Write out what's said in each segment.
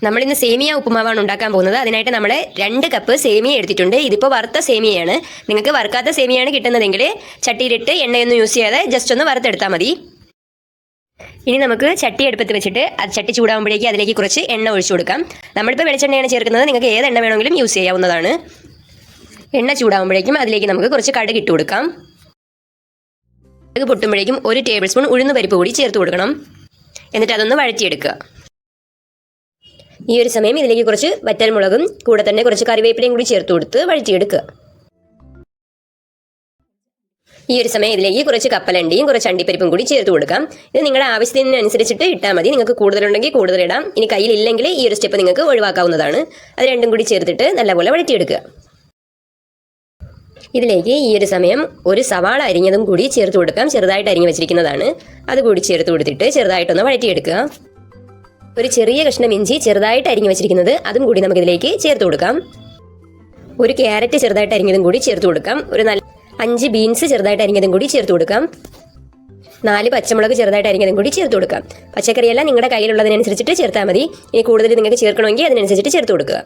നമ്മളിന്ന് സേമിയ ഉപ്പുമാവാണ് ഉണ്ടാക്കാൻ പോകുന്നത്. അതിനായിട്ട് നമ്മൾ 2 കപ്പ് സേമിയ എടുത്തിട്ടുണ്ട്. ഇതിപ്പോൾ വറുത്ത സേമിയയാണ്. നിങ്ങൾക്ക് വറുക്കാത്ത സേമിയയാണ് കിട്ടുന്നതെങ്കിൽ ചട്ടിയിലിട്ട് എണ്ണയൊന്നും യൂസ് ചെയ്യാതെ ജസ്റ്റ് ഒന്ന് വറുത്തെടുത്താൽ മതി. ഇനി നമുക്ക് ചട്ടി അടുപ്പത്ത് വെച്ചിട്ട് അത് ചട്ടി ചൂടാകുമ്പോഴേക്ക് അതിലേക്ക് കുറച്ച് എണ്ണ ഒഴിച്ചു കൊടുക്കാം. നമ്മളിപ്പോൾ വെളിച്ചെണ്ണയാണ് ചേർക്കുന്നത്. നിങ്ങൾക്ക് ഏത് എണ്ണ വേണമെങ്കിലും യൂസ് ചെയ്യാവുന്നതാണ്. എണ്ണ ചൂടാകുമ്പോഴേക്കും അതിലേക്ക് നമുക്ക് കുറച്ച് കടുക് ഇട്ട് കൊടുക്കാം. കടുക് പൊട്ടുമ്പോഴേക്കും 1 ടേബിൾ സ്പൂൺ ഉഴുന്ന് പരിപ്പ് കൂടി ചേർത്ത് കൊടുക്കണം. എന്നിട്ട് അതൊന്ന് വഴറ്റിയെടുക്കുക. ഈ ഒരു സമയം ഇതിലേക്ക് കുറച്ച് വറ്റൽമുളകും കൂടെ തന്നെ കുറച്ച് കറിവേപ്പിലയും കൂടി ചേർത്ത് കൊടുത്ത് വഴറ്റിയെടുക്കുക. ഈ ഒരു സമയം ഇതിലേക്ക് കുറച്ച് കപ്പലണ്ടിയും കുറച്ച് അണ്ടിപ്പരിപ്പും കൂടി ചേർത്ത് കൊടുക്കാം. ഇത് നിങ്ങളുടെ ആവശ്യത്തിനനുസരിച്ചിട്ട് ഇട്ടാൽ മതി. നിങ്ങൾക്ക് കൂടുതലുണ്ടെങ്കിൽ കൂടുതൽ ഇടാം. ഇനി കയ്യിലില്ലെങ്കിൽ ഈ ഒരു സ്റ്റെപ്പ് നിങ്ങൾക്ക് ഒഴിവാക്കാവുന്നതാണ്. അത് രണ്ടും കൂടി ചേർത്തിട്ട് നല്ലപോലെ വഴറ്റിയെടുക്കുക. ഇതിലേക്ക് ഈ ഒരു സമയം ഒരു സവാള അരിഞ്ഞതും കൂടി ചേർത്ത് കൊടുക്കാം. ചെറുതായിട്ട് അരിഞ്ഞു വെച്ചിരിക്കുന്നതാണ്. അതുകൂടി ചേർത്ത് കൊടുത്തിട്ട് ചെറുതായിട്ടൊന്ന് വഴറ്റിയെടുക്കുക. ഒരു ചെറിയ കഷ്ണം ഇഞ്ചി ചെറുതായിട്ട് അരിഞ്ഞു വെച്ചിരിക്കുന്നത് അതും കൂടി നമുക്കിതിലേക്ക് ചേർത്ത് കൊടുക്കാം. ഒരു ക്യാരറ്റ് ചെറുതായിട്ട് അരിഞ്ഞതും കൂടി ചേർത്ത് കൊടുക്കാം. ഒരു 5 ബീൻസ് ചെറുതായിട്ട് അരിഞ്ഞതും കൂടി ചേർത്ത് കൊടുക്കാം. 4 പച്ചമുളക് ചെറുതായിട്ട് അരിഞ്ഞതും കൂടി ചേർത്ത് കൊടുക്കാം. പച്ചക്കറിയെല്ലാം നിങ്ങളുടെ കയ്യിലുള്ളതിനനുസരിച്ചിട്ട് ചേർത്താൽ മതി. ഇനി കൂടുതൽ നിങ്ങൾക്ക് ചേർക്കണമെങ്കിൽ അതിനനുസരിച്ചിട്ട് ചേർത്ത് കൊടുക്കുക.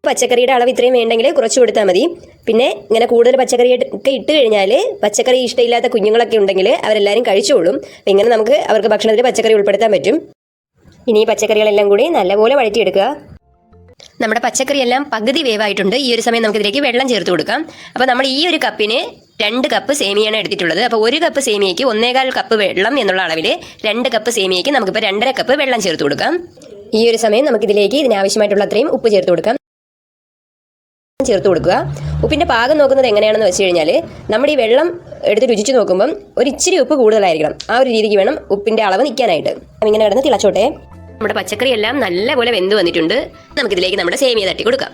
പച്ചക്കറിയുടെ അളവ് ഇത്രയും വേണ്ടെങ്കിൽ കുറച്ച് കൊടുത്താൽ മതി. പിന്നെ ഇങ്ങനെ കൂടുതൽ പച്ചക്കറി ഒക്കെ ഇട്ട് കഴിഞ്ഞാൽ പച്ചക്കറി ഇഷ്ടമില്ലാത്ത കുഞ്ഞുങ്ങളൊക്കെ ഉണ്ടെങ്കിൽ അവരെല്ലാവരും കഴിച്ചോളും. അപ്പം ഇങ്ങനെ നമുക്ക് അവർക്ക് ഭക്ഷണത്തിൽ പച്ചക്കറി ഉൾപ്പെടുത്താൻ പറ്റും. ഇനി ഈ പച്ചക്കറികളെല്ലാം കൂടി നല്ലപോലെ വഴറ്റിയെടുക്കുക. നമ്മുടെ പച്ചക്കറിയെല്ലാം പകുതി വേവായിട്ടുണ്ട്. ഈ ഒരു സമയം നമുക്കിതിലേക്ക് വെള്ളം ചേർത്ത് കൊടുക്കാം. അപ്പോൾ നമ്മൾ ഈ ഒരു കപ്പിന് 2 കപ്പ് സേമിയാണ് എടുത്തിട്ടുള്ളത്. അപ്പോൾ 1 കപ്പ് സേമിയയ്ക്ക് 1.25 കപ്പ് വെള്ളം എന്നുള്ള അളവിൽ 2 കപ്പ് സേമിയയ്ക്ക് നമുക്കിപ്പോൾ 2.5 കപ്പ് വെള്ളം ചേർത്ത് കൊടുക്കാം. ഈ ഒരു സമയം നമുക്കിതിലേക്ക് ഇതിനാവശ്യമായിട്ടുള്ള അത്രയും ഉപ്പ് ചേർത്ത് കൊടുക്കാം. ചേർത്ത് കൊടുക്കുക. ഉപ്പിൻ്റെ പാകം നോക്കുന്നത് എങ്ങനെയാണെന്ന് വെച്ച് കഴിഞ്ഞാൽ നമ്മുടെ ഈ വെള്ളം എടുത്ത് രുചിച്ച് നോക്കുമ്പം ഒരു ഇച്ചിരി ഉപ്പ് കൂടുതലായിരിക്കണം. ആ ഒരു രീതിക്ക് വേണം ഉപ്പിൻ്റെ അളവ് നിൽക്കാനായിട്ട്. ഇങ്ങനെ കിടന്ന് തിളച്ചോട്ടെ. നമ്മുടെ പച്ചക്കറി എല്ലാം നല്ലപോലെ വെന്ത് വന്നിട്ടുണ്ട്. നമുക്കിതിലേക്ക് നമ്മുടെ സേമിയ തട്ടി കൊടുക്കാം.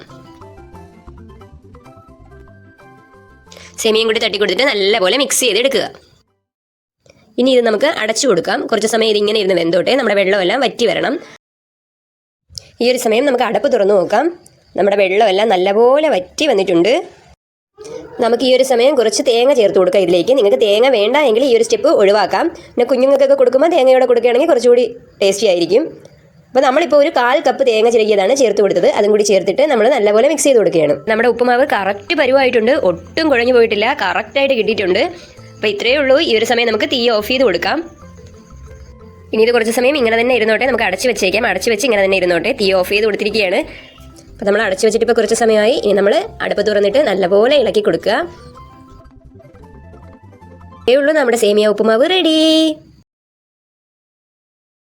സേമിയയും കൂടി തട്ടി കൊടുത്തിട്ട് നല്ലപോലെ മിക്സ് ചെയ്തെടുക്കുക. ഇനി ഇത് നമുക്ക് അടച്ചു കൊടുക്കാം. കുറച്ച് സമയം ഇതിങ്ങനെ ഇരുന്ന് വെന്തോട്ടെ. നമ്മുടെ വെള്ളമെല്ലാം വറ്റി വരണം. ഈ ഒരു സമയം നമുക്ക് അടപ്പ് തുറന്നു നോക്കാം. നമ്മുടെ വെള്ളമെല്ലാം നല്ലപോലെ വറ്റി വന്നിട്ടുണ്ട്. നമുക്ക് ഈ ഒരു സമയം കുറച്ച് തേങ്ങ ചേർത്ത് കൊടുക്കാം ഇതിലേക്ക്. നിങ്ങൾക്ക് തേങ്ങ വേണ്ട എങ്കിൽ ഈ ഒരു സ്റ്റെപ്പ് ഒഴിവാക്കാം. പിന്നെ കുഞ്ഞുങ്ങൾക്കൊക്കെ കൊടുക്കുമ്പോൾ തേങ്ങയോടെ കൊടുക്കുകയാണെങ്കിൽ കുറച്ചുകൂടി ടേസ്റ്റി ആയിരിക്കും. അപ്പോൾ നമ്മളിപ്പോൾ ഒരു 1/4 കപ്പ് തേങ്ങ ചിരകിയതാണ് ചേർത്ത് കൊടുത്തത്. അതും കൂടി ചേർത്തിട്ട് നമ്മൾ നല്ലപോലെ മിക്സ് ചെയ്ത് കൊടുക്കുകയാണ്. നമ്മുടെ ഉപ്പുമാവ് കറക്റ്റ് പരുവായിട്ടുണ്ട്. ഒട്ടും കുഴഞ്ഞു പോയിട്ടില്ല. കറക്റ്റായിട്ട് കിട്ടിയിട്ടുണ്ട്. അപ്പോൾ ഇത്രയേ ഉള്ളൂ. ഈ ഒരു സമയം നമുക്ക് തീ ഓഫ് ചെയ്ത് കൊടുക്കാം. ഇനി ഇത് കുറച്ച് സമയം ഇങ്ങനെ തന്നെ ഇരുന്നോട്ടെ. നമുക്ക് അടച്ച് വെച്ചേക്കാം. അടച്ച് വെച്ച് ഇങ്ങനെ തന്നെ ഇരുന്നോട്ടെ. തീ ഓഫ് ചെയ്ത് കൊടുത്തിരിക്കുകയാണ്. അപ്പോൾ നമ്മൾ അടച്ചു വെച്ചിട്ട് ഇപ്പോൾ കുറച്ച് സമയമായി. ഇനി നമ്മൾ അടുപ്പ് തുറന്നിട്ട് നല്ലപോലെ ഇളക്കി കൊടുക്കുക. ഇത്രയേ ഉള്ളൂ. നമ്മുടെ സേമിയ ഉപ്പുമാവ് റെഡി.